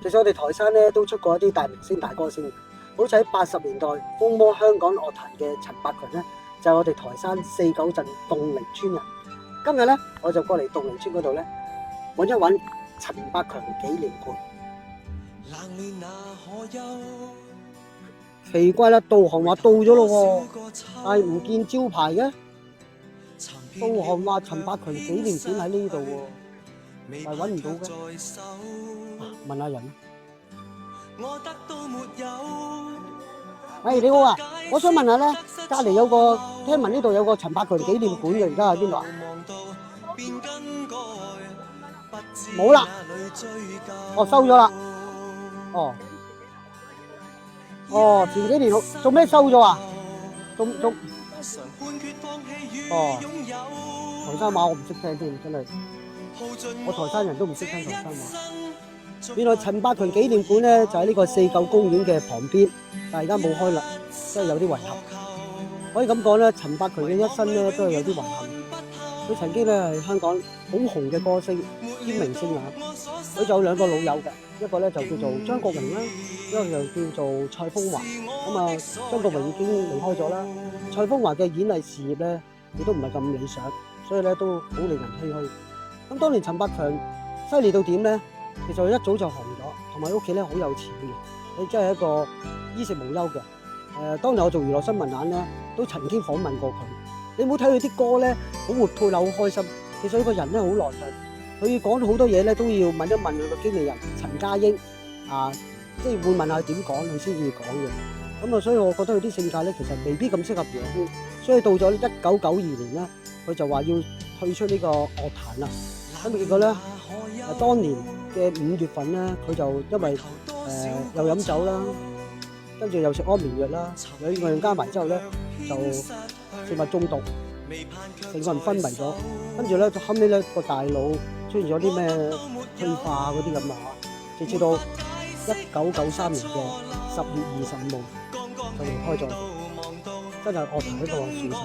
其實我哋台山咧都出過一啲大明星、大歌星，好似喺80年代風靡香港樂壇嘅陳百強咧，就係我哋台山4九鎮洞寧村人。今日咧我就過嚟洞寧村嗰度咧，揾一揾陳百強紀念館。奇怪啦，導航話到咗咯喎，但係唔見招牌嘅。導航話陳百強紀念館喺呢度喎，但係揾唔到嘅。問下人啦。你好啊，我想問下咧，隔離有個聽聞呢度有個陳百強紀念館嘅，而家喺邊度啊？冇啦，哦收咗啦，前幾年做咩收咗啊？台山話我唔識聽添，真係，我台山人都唔識聽台山話。原來陳百強紀念館咧就喺呢個4舊公園嘅旁邊，但係而家冇開啦，真係有啲遺憾。可以咁講咧，陳百強嘅一生咧都係有啲遺憾。佢曾經咧係香港好紅嘅歌星兼明星啊！佢就有2個老友嘅，一個咧就叫做張國榮啦，一個就叫做蔡楓華。咁啊，張國榮已經離開咗啦，蔡楓華嘅演藝事業咧亦都唔係咁理想，所以咧都好令人唏噓。咁當年陳百強犀利到點咧？其實佢一早就紅咗，同埋屋企咧好有錢嘅，佢真係一個衣食無憂嘅。當年我做娛樂新聞眼咧，都曾經訪問過佢。你冇睇佢啲歌咧，好活潑啊，好開心。其實佢個人咧好內向，佢講好多嘢咧都要問一問佢個經理人陳家英啊，即係會問下點講佢先至講嘅。咁啊，所以我覺得佢啲性格咧其實未必咁適合娛樂圈。所以到咗1992年咧，佢就話要退出呢個樂壇啦。咁結果咧，當年嘅5月份咧，佢就因為又飲酒啦，跟住又食安眠藥啦，兩樣加埋之後咧，就食物中毒，成個人昏迷咗。跟住咧，後尾咧個大腦出現咗啲咩退化嗰啲咁啊，直至到1993年嘅10月25號就離開咗，真係樂壇一個損失。